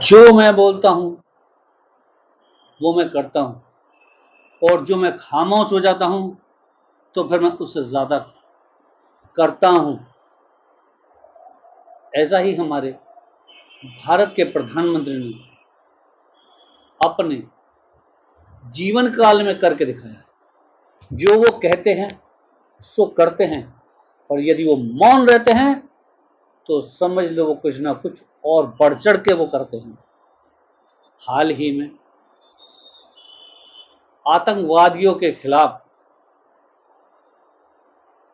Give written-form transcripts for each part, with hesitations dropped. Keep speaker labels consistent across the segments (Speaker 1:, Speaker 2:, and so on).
Speaker 1: जो मैं बोलता हूं वो मैं करता हूं, और जो मैं खामोश हो जाता हूं तो फिर मैं उससे ज्यादा करता हूं। ऐसा ही हमारे भारत के प्रधानमंत्री ने अपने जीवन काल में करके दिखाया है। जो वो कहते हैं सो करते हैं, और यदि वो मौन रहते हैं तो समझ लो वो कुछ ना कुछ और बढ़ चढ़ के वो करते हैं। हाल ही में आतंकवादियों के खिलाफ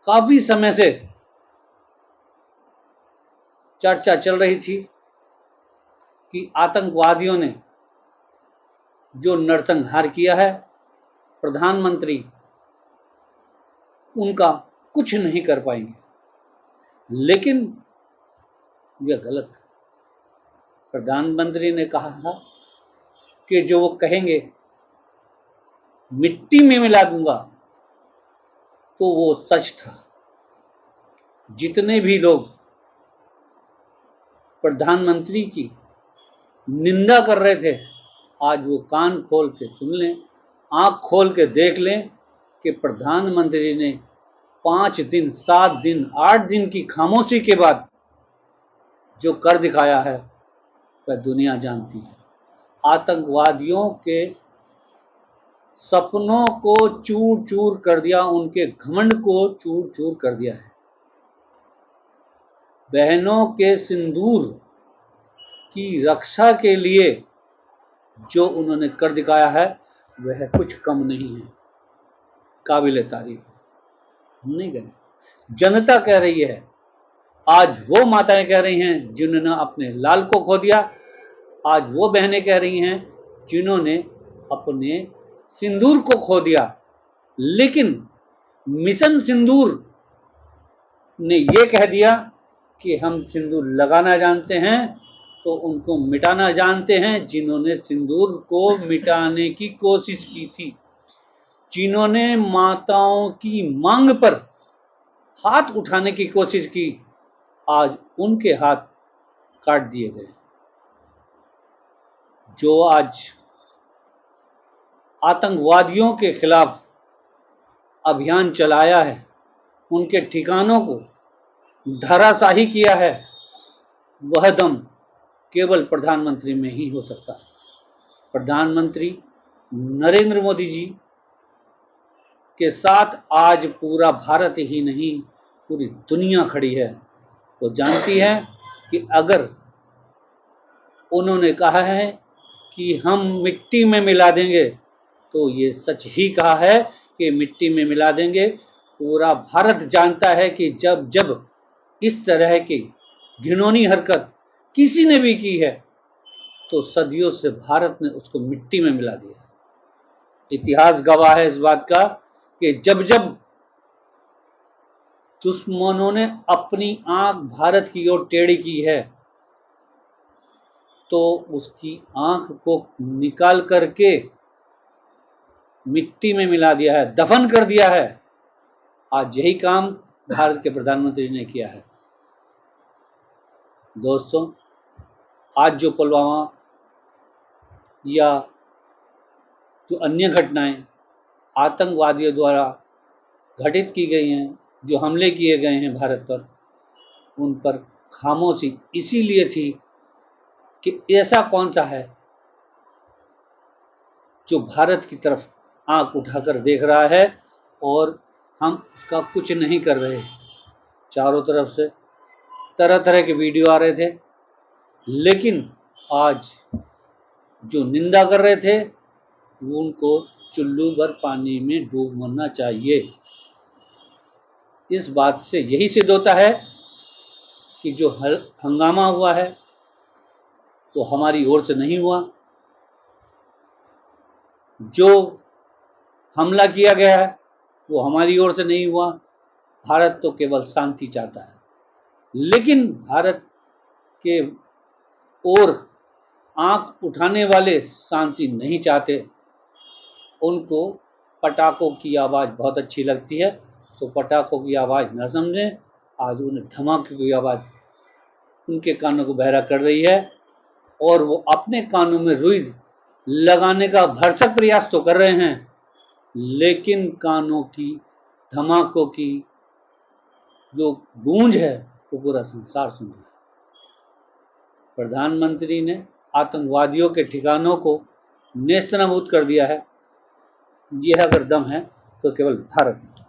Speaker 1: काफी समय से चर्चा चल रही थी कि आतंकवादियों ने जो नरसंहार किया है, प्रधानमंत्री उनका कुछ नहीं कर पाएंगे। लेकिन यह गलत है। प्रधानमंत्री ने कहा था कि जो वो कहेंगे मिट्टी में मिला दूंगा, तो वो सच था। जितने भी लोग प्रधानमंत्री की निंदा कर रहे थे, आज वो कान खोल के सुन लें, आंख खोल के देख लें कि प्रधानमंत्री ने 5 दिन, 7 दिन, 8 दिन की खामोशी के बाद जो कर दिखाया है वह दुनिया जानती है। आतंकवादियों के सपनों को चूर चूर कर दिया, उनके घमंड को चूर चूर कर दिया है। बहनों के सिंदूर की रक्षा के लिए जो उन्होंने कर दिखाया है वह कुछ कम नहीं है, काबिल तारीफ। हम नहीं कह रहे, जनता कह रही है। आज वो माताएं कह रही हैं जिन्होंने अपने लाल को खो दिया, आज वो बहनें कह रही हैं जिन्होंने अपने सिंदूर को खो दिया। लेकिन मिशन सिंदूर ने यह कह दिया कि हम सिंदूर लगाना जानते हैं, तो उनको मिटाना जानते हैं जिन्होंने सिंदूर को मिटाने की कोशिश की थी, जिन्होंने माताओं की मांग पर हाथ उठाने की कोशिश की। आज उनके हाथ काट दिए गए। जो आज आतंकवादियों के खिलाफ अभियान चलाया है, उनके ठिकानों को धराशाही किया है, वह दम केवल प्रधानमंत्री में ही हो सकता है। प्रधानमंत्री नरेंद्र मोदी जी के साथ आज पूरा भारत ही नहीं, पूरी दुनिया खड़ी है। वो जानती है कि अगर उन्होंने कहा है कि हम मिट्टी में मिला देंगे, तो ये सच ही कहा है कि मिट्टी में मिला देंगे। पूरा भारत जानता है कि जब जब इस तरह की घिनौनी हरकत किसी ने भी की है, तो सदियों से भारत ने उसको मिट्टी में मिला दिया। इतिहास गवाह है इस बात का कि जब जब दुश्मनों ने अपनी आंख भारत की ओर टेढ़ी की है, तो उसकी आंख को निकाल करके मिट्टी में मिला दिया है, दफन कर दिया है। आज यही काम भारत के प्रधानमंत्री ने किया है। दोस्तों, आज जो पुलवामा या जो अन्य घटनाएं आतंकवादियों द्वारा घटित की गई हैं, जो हमले किए गए हैं भारत पर, उन पर खामोशी इसीलिए थी कि ऐसा कौन सा है जो भारत की तरफ आंख उठाकर देख रहा है और हम उसका कुछ नहीं कर रहे। चारों तरफ से तरह तरह के वीडियो आ रहे थे, लेकिन आज जो निंदा कर रहे थे उनको चुल्लू भर पानी में डूब मरना चाहिए। इस बात से यही सिद्ध होता है कि जो हंगामा हुआ है वो हमारी ओर से नहीं हुआ, जो हमला किया गया है वो हमारी ओर से नहीं हुआ। भारत तो केवल शांति चाहता है, लेकिन भारत के ओर आंख उठाने वाले शांति नहीं चाहते। उनको पटाखों की आवाज़ बहुत अच्छी लगती है, तो पटाखों की आवाज़ न समझें, आज उन्हें धमाके की आवाज़ उनके कानों को बहरा कर रही है। और वो अपने कानों में रुई लगाने का भरसक प्रयास तो कर रहे हैं, लेकिन कानों की धमाकों की जो गूंज है वो पूरा संसार सुन रहा है। प्रधानमंत्री ने आतंकवादियों के ठिकानों को नेस्तनाबूद कर दिया है। यह अगर दम है तो केवल भारत में।